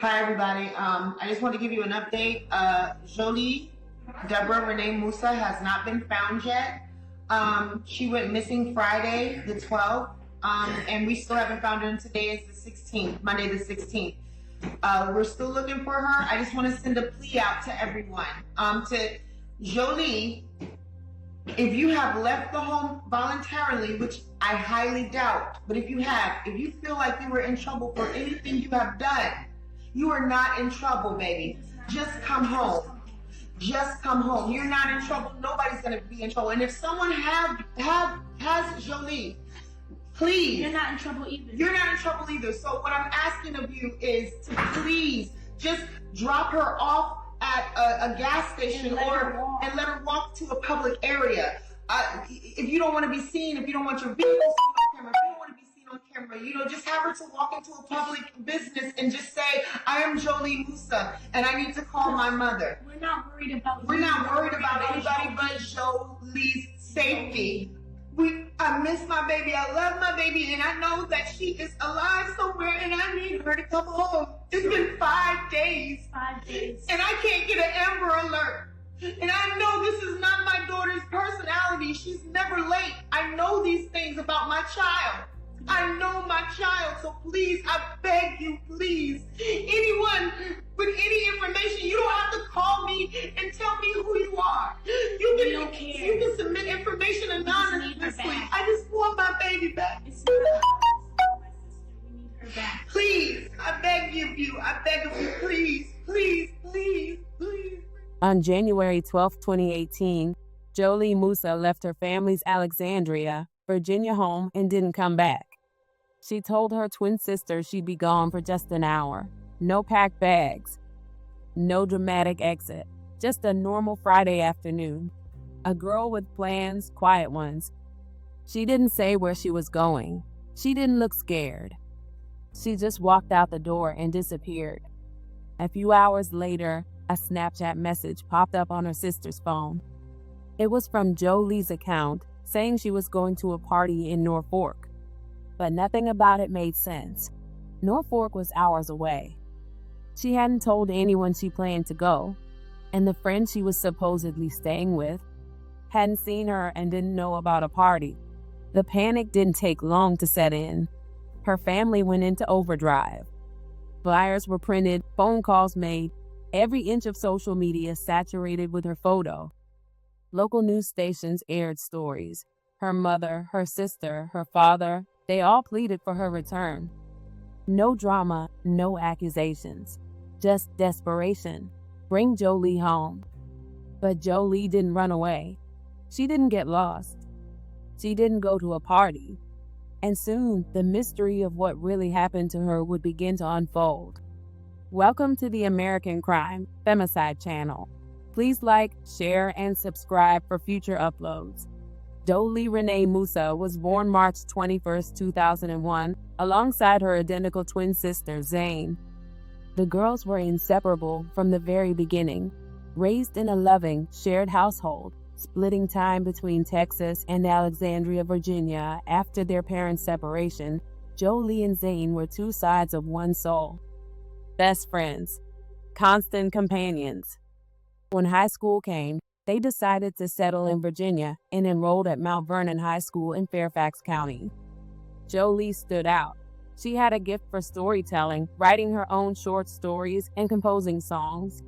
Hi, everybody. I just want to give you an update. Jholie Moussa has not been found yet. She went missing Friday, the 12th, and we still haven't found her. And today is the 16th, Monday the 16th. We're still looking for her. I just want to send a plea out to everyone. To Jolie, if you have left the home voluntarily, which I highly doubt, but if you feel like you were in trouble for anything you have done, you are not in trouble, baby. Just come home. Just come home. You're not in trouble. Nobody's gonna be in trouble. And if someone has Jolie, please. You're not in trouble either. You're not in trouble either. So what I'm asking of you is to please just drop her off at a gas station and let her walk to a public area. If you don't want to be seen, if you don't want your vehicle seen on camera, if you don't want to be seen on camera, just have her to walk into a public business and just say, I am Jholie Moussa and I need to call my mother. We're not worried about anybody but Jolie's safety. I miss my baby. I love my baby, and I know that she is alive somewhere, and I need her to come home. It's been 5 days. 5 days. And I can't get an Amber Alert. And I know this is not my daughter's personality. She's never late. I know these things about my child. I know my child, so please, I beg you, please. Anyone with any information, you don't have to call me and tell me who you are. You can submit information anonymously. I just want my baby back. It's not my sister. We need her back. Please, I beg of you, please, please, please, please. On January 12, 2018, Jholie Moussa left her family's Alexandria, Virginia home and didn't come back. She told her twin sister she'd be gone for just an hour. No packed bags. No dramatic exit. Just a normal Friday afternoon. A girl with plans, quiet ones. She didn't say where she was going. She didn't look scared. She just walked out the door and disappeared. A few hours later, a Snapchat message popped up on her sister's phone. It was from Jolie's account saying she was going to a party in Norfolk. But nothing about it made sense. Norfolk was hours away. She hadn't told anyone she planned to go, and the friend she was supposedly staying with hadn't seen her and didn't know about a party. The panic didn't take long to set in. Her family went into overdrive. Flyers were printed, phone calls made, every inch of social media saturated with her photo. Local news stations aired stories. Her mother, her sister, her father, they all pleaded for her return. No drama, no accusations, just desperation. Bring Jolie home. But Jolie didn't run away. She didn't get lost. She didn't go to a party. And soon, the mystery of what really happened to her would begin to unfold. Welcome to the American Crime Femicide channel. Please like, share, and subscribe for future uploads. Jholie Renee Moussa was born March 21, 2001, alongside her identical twin sister, Zane. The girls were inseparable from the very beginning, raised in a loving, shared household, splitting time between Texas and Alexandria, Virginia. After their parents' separation, Jolie and Zane were two sides of one soul. Best friends, constant companions. When high school came, they decided to settle in Virginia and enrolled at Mount Vernon High School in Fairfax County. Jolie stood out. She had a gift for storytelling, writing her own short stories and composing songs.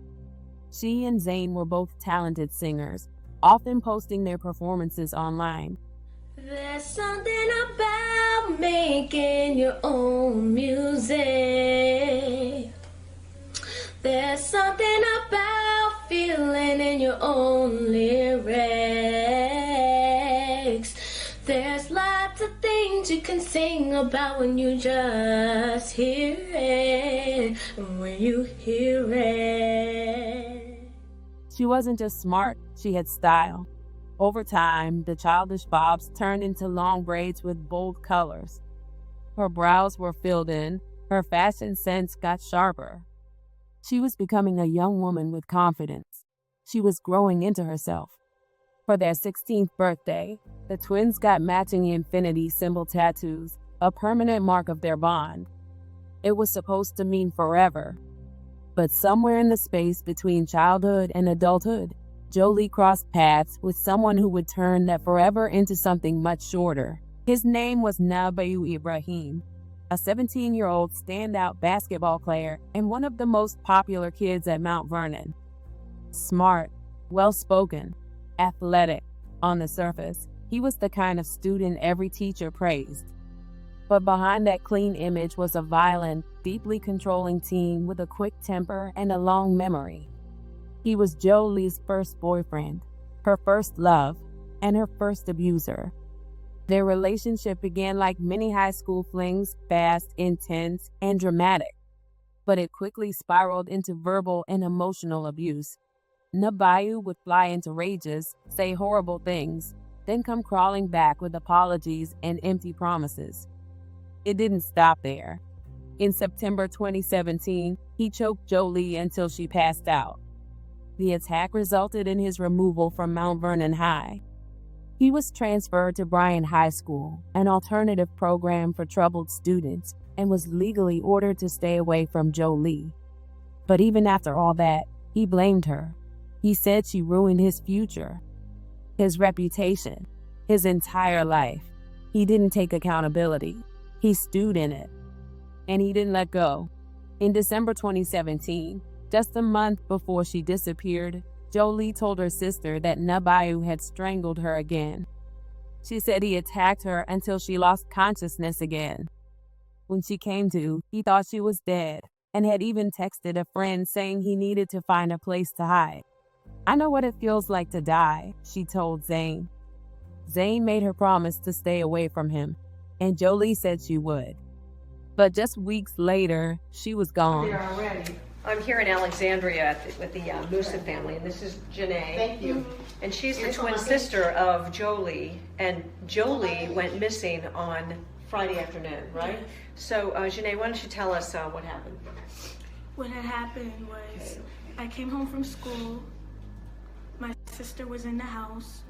She and Zane were both talented singers, often posting their performances online. There's something about making your own music. There's something about feeling in your own lyrics. There's lots of things you can sing about when you just hear it. When you hear it. She wasn't just smart, she had style. Over time, the childish bobs turned into long braids with bold colors. Her brows were filled in, her fashion sense got sharper. She was becoming a young woman with confidence. She was growing into herself. For their 16th birthday, the twins got matching infinity symbol tattoos, a permanent mark of their bond. It was supposed to mean forever, But somewhere in the space between childhood and adulthood, Jolie crossed paths with someone who would turn that forever into something much shorter. His name was Nebiyu Ebrahim, a 17-year-old standout basketball player and one of the most popular kids at Mount Vernon. Smart, well-spoken, athletic. On the surface, he was the kind of student every teacher praised. But behind that clean image was a violent, deeply controlling teen with a quick temper and a long memory. He was Jolie's first boyfriend, her first love, and her first abuser. Their relationship began like many high school flings, fast, intense, and dramatic. But it quickly spiraled into verbal and emotional abuse. Nebiyu would fly into rages, say horrible things, then come crawling back with apologies and empty promises. It didn't stop there. In September 2017, he choked Jolie until she passed out. The attack resulted in his removal from Mount Vernon High. He was transferred to Bryan High School, an alternative program for troubled students, and was legally ordered to stay away from Jolie. But even after all that, he blamed her. He said she ruined his future, his reputation, his entire life. He didn't take accountability. He stewed in it. And he didn't let go. In December 2017, just a month before she disappeared, Jolie told her sister that Nebiyu had strangled her again. She said he attacked her until she lost consciousness again. When she came to, he thought she was dead and had even texted a friend saying he needed to find a place to hide. "I know what it feels like to die," she told Zane. Zane made her promise to stay away from him, and Jolie said she would. But just weeks later, she was gone. There already. I'm here in Alexandria with the Moussa family, and this is Janae. Thank you. And she's the twin sister of Jolie, and Jolie went missing on Friday afternoon, right? So, Janae, why don't you tell us what happened? What had happened was I came home from school. My sister was in the house.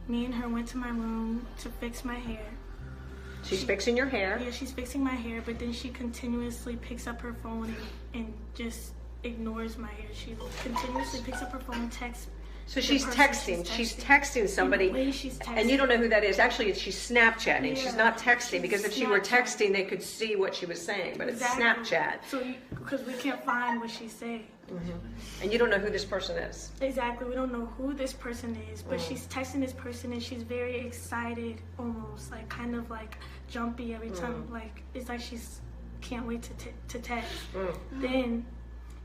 Me and her went to my room to fix my hair. She's fixing your hair? Yeah, she's fixing my hair, but then she continuously picks up her phone and just ignores my hair. She continuously picks up her phone and texts. So she's texting. She's texting somebody. The way she's texting. And you don't know who that is. Actually, she's Snapchatting. Yeah, she's not texting, because if she were Snapchatting. texting, they could see what she was saying. But Exactly. it's Snapchat. So, because we can't find what she's saying. And you don't know who this person is. Exactly. We don't know who this person is, but she's texting this person and she's very excited, almost like kind of like jumpy every time. Like it's like she's can't wait to text. Then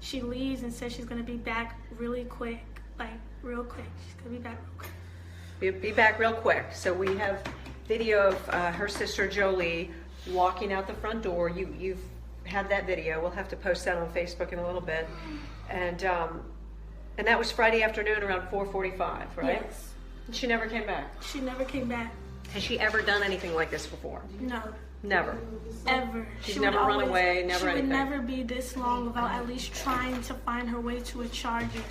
she leaves and says she's gonna be back really quick, like real quick. She's gonna be back real quick. Be back real quick. So we have video of her sister Jolie walking out the front door. You've had that video. We'll have to post that on Facebook in a little bit. And that was Friday afternoon around 4:45, right? Yes. And she never came back. She never came back. Has she ever done anything like this before? No. Never. Ever. She's She never would run always- away, never anything. She would never be this long without at least trying to find her way to a charger.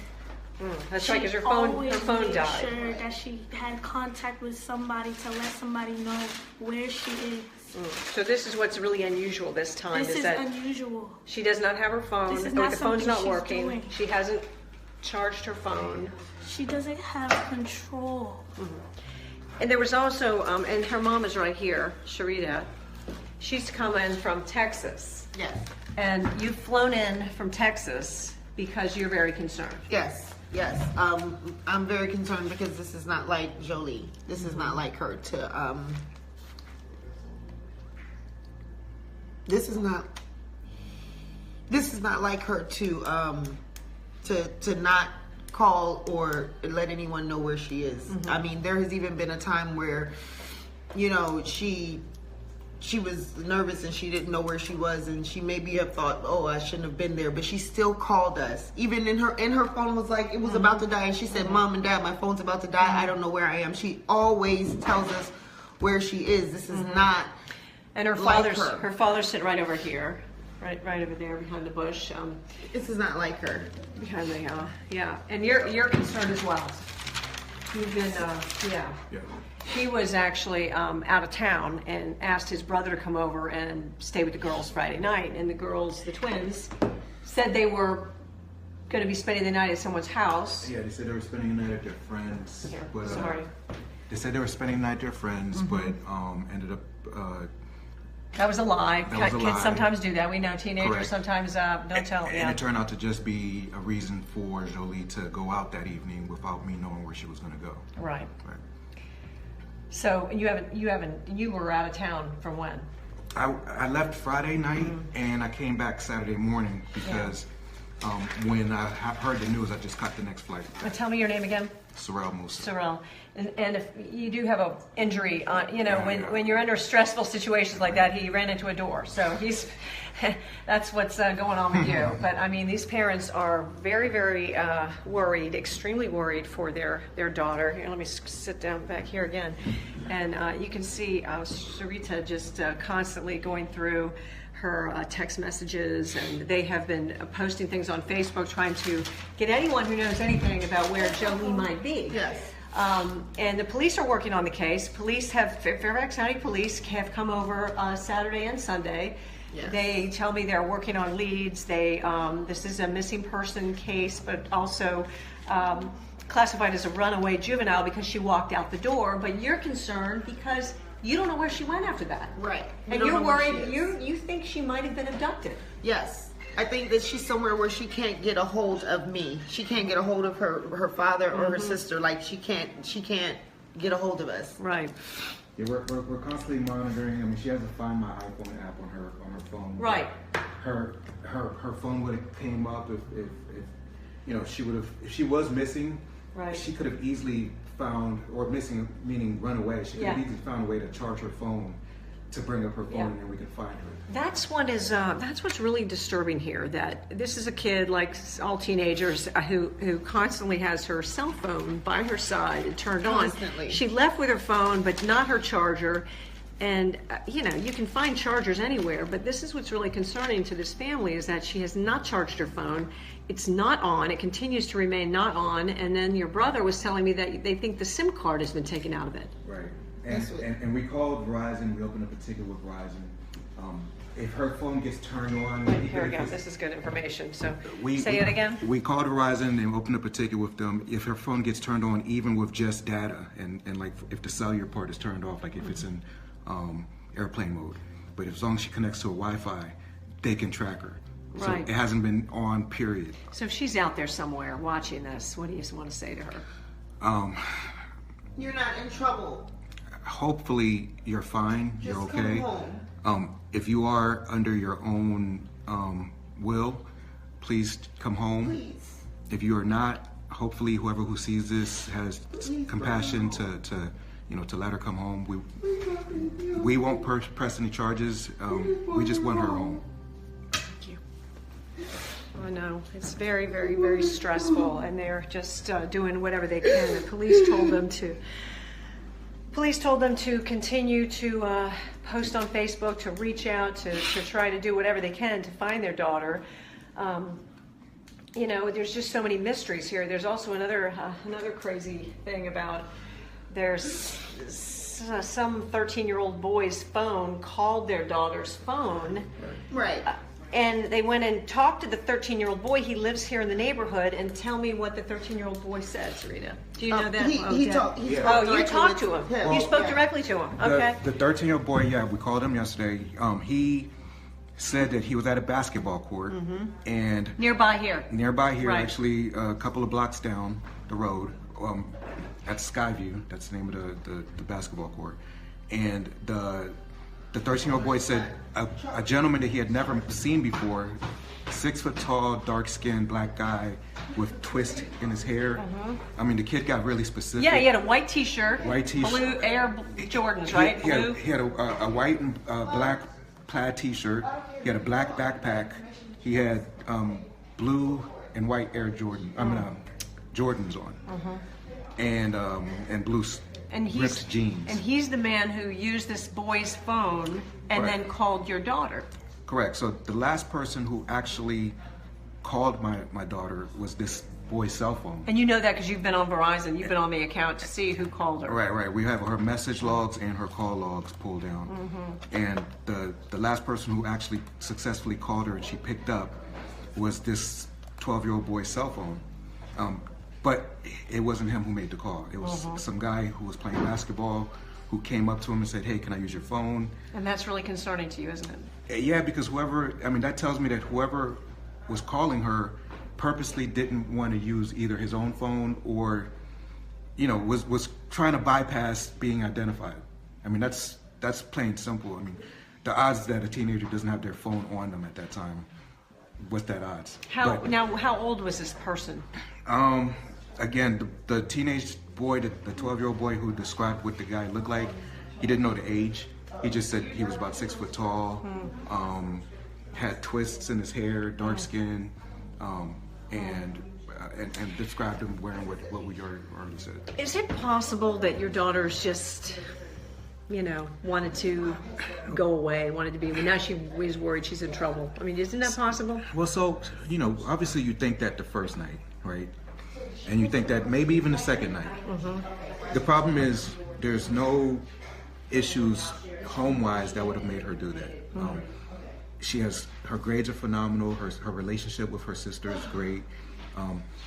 That's right, because her She phone always made died. sure that she had contact with somebody to let somebody know where she is. So this is what's really unusual this time. This is that unusual. she does not have her phone. This is or not the phone's something not she's working. doing. She hasn't charged her phone. She doesn't have control. And there was also, and her mom is right here, Sharita. She's coming from Texas. Yes. And you've flown in from Texas because you're very concerned. Yes. Yes. I'm very concerned because this is not like Jolie. This is not like her to. This is not like her to not call or let anyone know where she is. I mean, there has even been a time where, you know, she was nervous and she didn't know where she was, and she maybe have thought, oh, I shouldn't have been there, but she still called us. Even in her phone was like, it was about to die, and she said, Mom and Dad, my phone's about to die. I don't know where I am. She always tells us where she is. This is not. And her like father's sitting right over here, right over there behind the bush. This is not like her. Behind the yeah. And you're concerned as well. You've been yeah. He was actually out of town and asked his brother to come over and stay with the girls Friday night. And the girls, the twins, said they were going to be spending the night at someone's house. Yeah, they said they were spending the night at their friends. Here, But, sorry. They said they were spending the night at their friends, but ended up. That was a lie. That was a Kids lie. sometimes do that. We know teenagers Correct. sometimes don't tell. And Yeah. it turned out to just be a reason for Jolie to go out that evening without me knowing where she was going to go. Right. Right. So you were out of town from when? I left Friday night and I came back Saturday morning because when I heard the news, I just caught the next flight. Tell me your name again. Jholie Moussa. Jholie. And if you do have an injury, Yeah. when you're under stressful situations like that, he ran into a door. So that's what's going on with you. But I mean, these parents are very, very worried, extremely worried for their daughter. Here, let me sit down back here again. And you can see Sarita just constantly going through her text messages, and they have been posting things on Facebook trying to get anyone who knows anything about where Jolie might be. Yes. And the police are working on the case. Fairfax County police have come over Saturday and Sunday. Yes. They tell me they're working on leads. This is a missing person case, but also classified as a runaway juvenile because she walked out the door. But you're concerned because you don't know where she went after that. Right. And don't you're know where worried. she is. You think she might have been abducted. Yes. I think that she's somewhere where she can't get a hold of me. She can't get a hold of her father or her sister. Like she can't get a hold of us. Right. Yeah, we're constantly monitoring. I mean, she has to Find My iPhone app on her phone. Right. Her phone would have came up if if she was missing. Right. She could have easily found, or missing meaning run away. She could have easily found a way to charge her phone to bring up her phone, and then we could find her. That's what's really disturbing here. That this is a kid, like all teenagers, who constantly has her cell phone by her side and turned Constantly. on. She left with her phone, but not her charger. And you can find chargers anywhere, but this is what's really concerning to this family is that she has not charged her phone. It's not on. It continues to remain not on. And then your brother was telling me that they think the SIM card has been taken out of it. Right. And we called Verizon. We opened up a ticket with Verizon. If her phone gets turned on, Here we go. This is good information. So say it again. We called Verizon and opened up a ticket with them. If her phone gets turned on, even with just data, and like if the cellular part is turned off, like if it's in airplane mode, but as long as she connects to a Wi-Fi, they can track her. So Right. it hasn't been on, period. So if she's out there somewhere watching this, what do you want to say to her? You're not in trouble. Hopefully you're fine. Just you're okay. come home. If you are under your own will, please come home. Please. If you are not, hopefully whoever who sees this has compassion to let her come home. We won't press any charges. We just want her home. Thank you. I know it's very, very, very stressful, and they're just doing whatever they can. The police told them to continue to post on Facebook, to reach out, to try to do whatever they can to find their daughter. There's just so many mysteries here. There's also another crazy thing about there's some 13-year-old boy's phone called their daughter's phone. Right. And they went and talked to the 13-year-old boy. He lives here in the neighborhood. And tell me what the 13-year-old boy said, Sarita. Do you know that? He Yeah. talked. You directly talked to with him. You spoke Yeah. directly to him. Okay. The 13-year-old boy, we called him yesterday. He said that he was at a basketball court and Nearby here. Right. actually a couple of blocks down the road, at Skyview. That's the name of the basketball court. And the 13-year-old boy said a gentleman that he had never seen before, 6 foot tall, dark skinned black guy with twist in his hair. I mean, the kid got really specific. Yeah, he had a white T-shirt. White T-shirt. Blue Air Jordans, right? Blue. He had a white and black plaid T-shirt. He had a black backpack. He had blue and white Air Jordans on, and blue ripped jeans. And he's the man who used this boy's phone and Right. then called your daughter. Correct. So the last person who actually called my daughter was this boy's cell phone. And you know that because you've been on Verizon. You've been on the account to see who called her. Right. We have her message logs and her call logs pulled down. And the last person who actually successfully called her and she picked up was this 12-year-old boy's cell phone. But it wasn't him who made the call. It was some guy who was playing basketball who came up to him and said, hey, can I use your phone? And that's really concerning to you, isn't it? Yeah, because that tells me that whoever was calling her purposely didn't want to use either his own phone or, was trying to bypass being identified. I mean, that's plain simple. I mean, the odds that a teenager doesn't have their phone on them at that time, what's that odds? How old was this person? Again, the teenage boy, the 12-year-old boy who described what the guy looked like, he didn't know the age. He just said he was about 6 foot tall, had twists in his hair, dark skin, and described him wearing what we already said. Is it possible that your daughter's just, wanted to go away, wanted to be, now she was worried she's in trouble? I mean, isn't that possible? Well, so, obviously you think that the first night, right? And you think that maybe even the second night. The problem is there's no issues home-wise that would have made her do that. Her grades are phenomenal. Her relationship with her sister is great.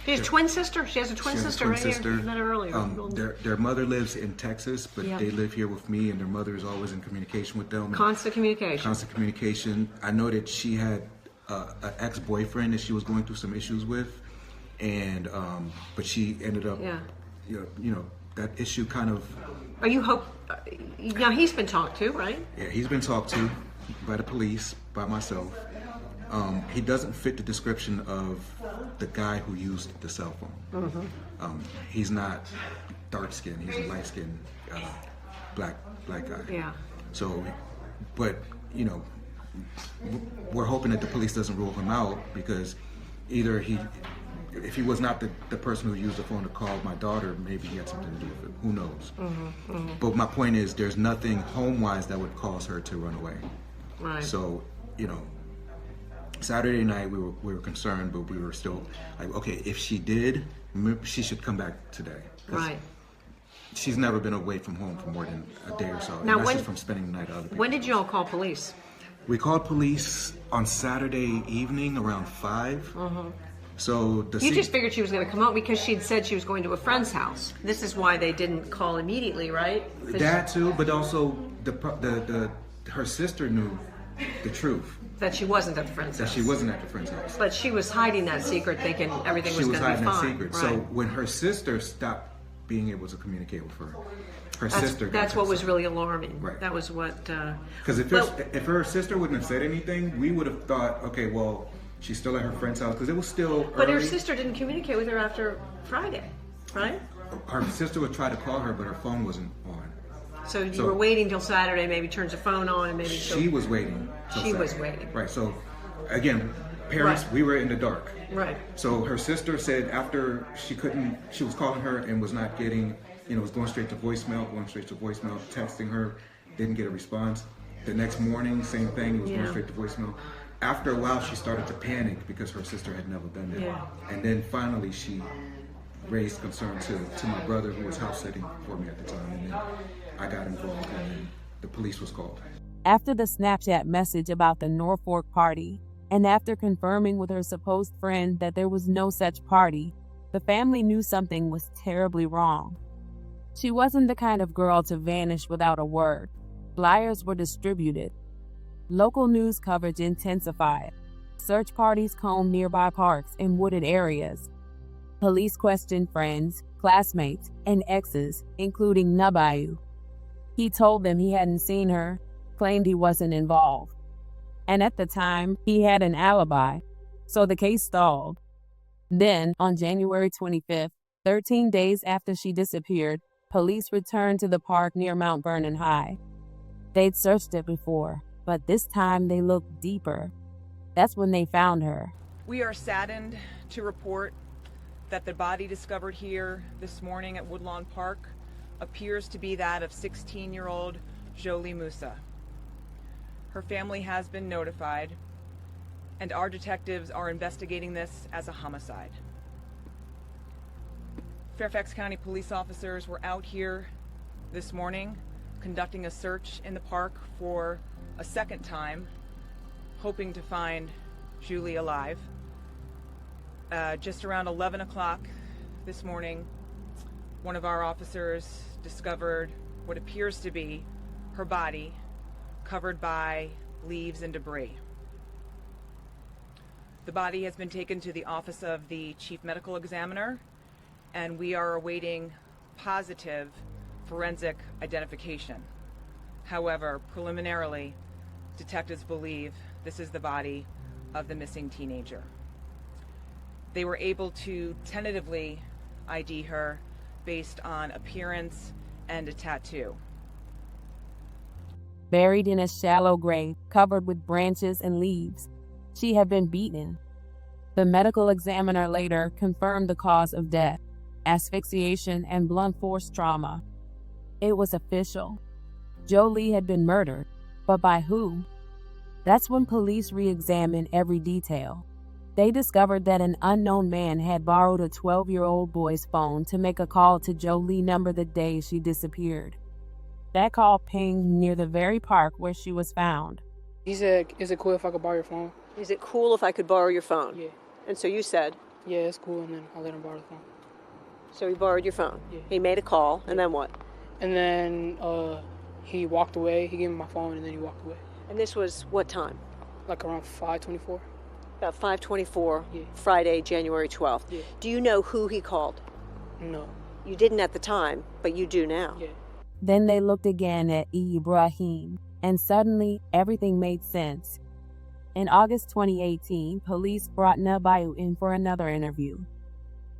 She has a twin sister? She has a twin sister right here. You met her earlier. Their mother lives in Texas, but they live here with me, and their mother is always in communication with them. Constant communication. I know that she had an ex-boyfriend that she was going through some issues with, and but she ended up, that issue kind of. Now he's been talked to, right? Yeah, he's been talked to by the police, by myself. He doesn't fit the description of the guy who used the cell phone. He's not dark skinned. He's a light skinned black guy. Yeah. So, but we're hoping that the police doesn't rule him out, because either if he was not the person who used the phone to call my daughter, maybe he had something to do with it. Who knows? But my point is, there's nothing home-wise that would cause her to run away. Right. So, Saturday night we were concerned, but we were still like, okay, if she did, she should come back today. Right. She's never been away from home for more than a day or so. Now, and that's just from spending the night at other people. When did you all call police? We called police on Saturday evening around 5. So you just figured she was going to come out because she'd said she was going to a friend's house. This is why they didn't call immediately, right? That too, but also her sister knew the truth. That she wasn't at the friend's house. That she wasn't at the friend's house. But she was hiding that secret, thinking everything was going to be fine. She was hiding that secret. Right. So when her sister stopped being able to communicate with her sister. That's what was really alarming. Right. That was what. Because if her sister wouldn't have said anything, we would have thought, okay, well, she's still at her friend's house, because it was still early. But her sister didn't communicate with her after Friday, right? Her sister would try to call her, but her phone wasn't on. So you were waiting till Saturday, maybe turns the phone on, and maybe she was waiting. She was waiting. Right. So, again, parents, we were in the dark. Right. So her sister said after she was calling her and was not getting, was going straight to voicemail, texting her, didn't get a response. The next morning, same thing, it was going straight to voicemail. After a while, she started to panic because her sister had never been there. Yeah. And then finally, she raised concern to my brother, who was house sitting for me at the time. And then I got involved, and then the police was called. After the Snapchat message about the Norfolk party, and after confirming with her supposed friend that there was no such party, the family knew something was terribly wrong. She wasn't the kind of girl to vanish without a word. Flyers were distributed. Local news coverage intensified. Search parties combed nearby parks and wooded areas. Police questioned friends, classmates, and exes, including Nebiyu. He told them he hadn't seen her, claimed he wasn't involved. And at the time, he had an alibi, so the case stalled. Then, on January 25th, 13 days after she disappeared, police returned to the park near Mount Vernon High. They'd searched it before, but this time they looked deeper. That's when they found her. We are saddened to report that the body discovered here this morning at Woodlawn Park appears to be that of 16-year-old Jholie Moussa. Her family has been notified, and our detectives are investigating this as a homicide. Fairfax County police officers were out here this morning conducting a search in the park for a second time, hoping to find Jolie alive. Just around 11 o'clock this morning, one of our officers discovered what appears to be her body covered by leaves and debris. The body has been taken to the office of the chief medical examiner, and we are awaiting positive forensic identification. However, preliminarily, detectives believe this is the body of the missing teenager. They were able to tentatively ID her based on appearance and a tattoo. Buried in a shallow grave covered with branches and leaves, she had been beaten. The medical examiner later confirmed the cause of death: asphyxiation and blunt force trauma. It was official. Jolie had been murdered, but by who? That's when police re-examined every detail. They discovered that an unknown man had borrowed a 12-year-old boy's phone to make a call to Jolie number the day she disappeared. That call pinged near the very park where she was found. He said, "Is it cool if I could borrow your phone?" Is it cool if I could borrow your phone? Yeah. And so you said? Yeah, it's cool, and then I let him borrow the phone. So he borrowed your phone? Yeah. He made a call, and then what? And then he walked away. He gave me my phone, and then he walked away. And this was what time? Like around 5:24. About 5:24, Yeah. Friday, January 12th. Yeah. Do you know who he called? No. You didn't at the time, but you do now. Yeah. Then they looked again at Ebrahim, and suddenly everything made sense. In August 2018, police brought Nebiyu in for another interview.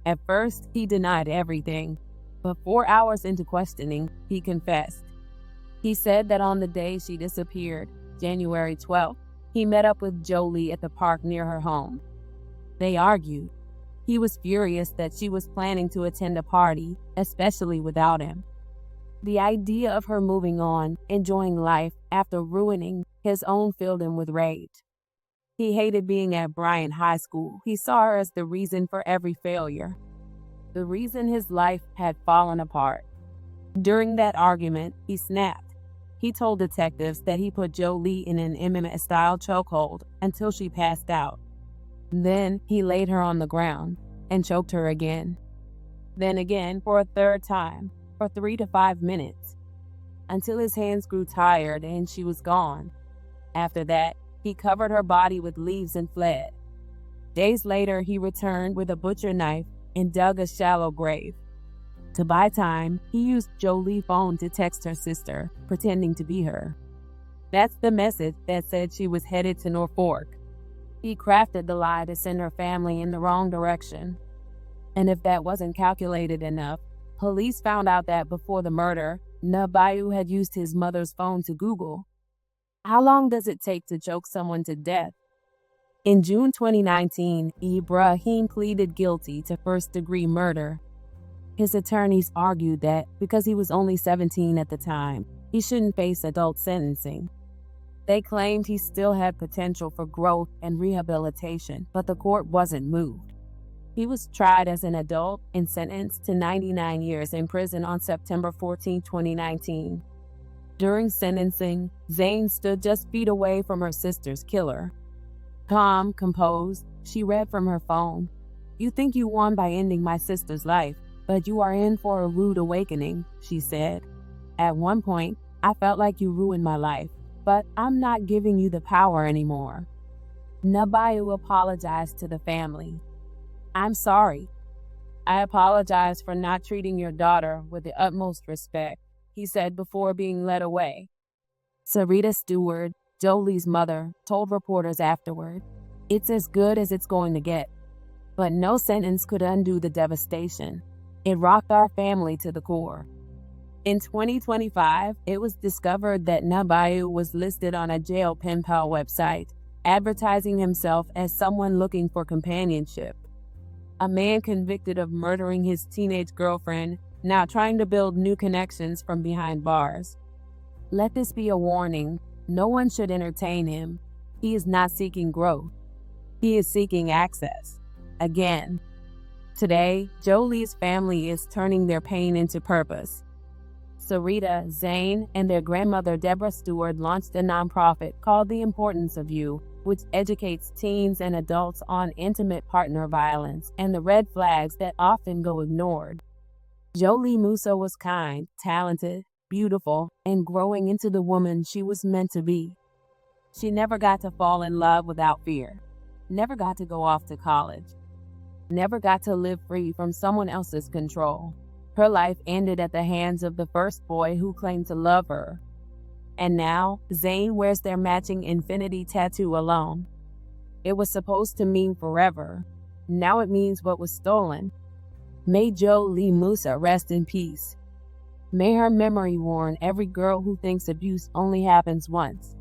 At first, he denied everything, but 4 hours into questioning, he confessed. He said that on the day she disappeared, January 12th, he met up with Jolie at the park near her home. They argued. He was furious that she was planning to attend a party, especially without him. The idea of her moving on, enjoying life after ruining his own filled him with rage. He hated being at Vernon High School. He saw her as the reason for every failure, the reason his life had fallen apart. During that argument, he snapped. He told detectives that he put Jolie in an MMA-style chokehold until she passed out. Then he laid her on the ground and choked her again. Then again for a third time, for 3 to 5 minutes, until his hands grew tired and she was gone. After that, he covered her body with leaves and fled. Days later, he returned with a butcher knife and dug a shallow grave. To buy time, he used Jolie's phone to text her sister, pretending to be her. That's the message that said she was headed to Norfolk. He crafted the lie to send her family in the wrong direction. And if that wasn't calculated enough, police found out that before the murder, Nebiyu had used his mother's phone to Google. How long does it take to choke someone to death? In June 2019, Ebrahim pleaded guilty to first-degree murder. His attorneys argued that because he was only 17 at the time, he shouldn't face adult sentencing. They claimed he still had potential for growth and rehabilitation, but the court wasn't moved. He was tried as an adult and sentenced to 99 years in prison on September 14, 2019. During sentencing, Zane stood just feet away from her sister's killer. Calm, composed, she read from her phone. "You think you won by ending my sister's life, but you are in for a rude awakening," she said. "At one point, I felt like you ruined my life, but I'm not giving you the power anymore." Nebiyu apologized to the family. "I'm sorry. I apologize for not treating your daughter with the utmost respect," he said before being led away. Sarita Stewart, Jolie's mother, told reporters afterward, "It's as good as it's going to get." But no sentence could undo the devastation. It rocked our family to the core. In 2025, it was discovered that Nebiyu was listed on a jail pen pal website, advertising himself as someone looking for companionship. A man convicted of murdering his teenage girlfriend, now trying to build new connections from behind bars. Let this be a warning. No one should entertain him. He is not seeking growth. He is seeking access. Again. Today, Jolie's family is turning their pain into purpose. Sarita, Zane, and their grandmother Deborah Stewart launched a nonprofit called The Importance of You, which educates teens and adults on intimate partner violence and the red flags that often go ignored. Jholie Moussa was kind, talented, beautiful, and growing into the woman she was meant to be. She never got to fall in love without fear, never got to go off to college, never got to live free from someone else's control. Her life ended at the hands of the first boy who claimed to love her. And now, Zayn wears their matching infinity tattoo alone. It was supposed to mean forever. Now it means what was stolen. May Jholie Moussa rest in peace. May her memory warn every girl who thinks abuse only happens once.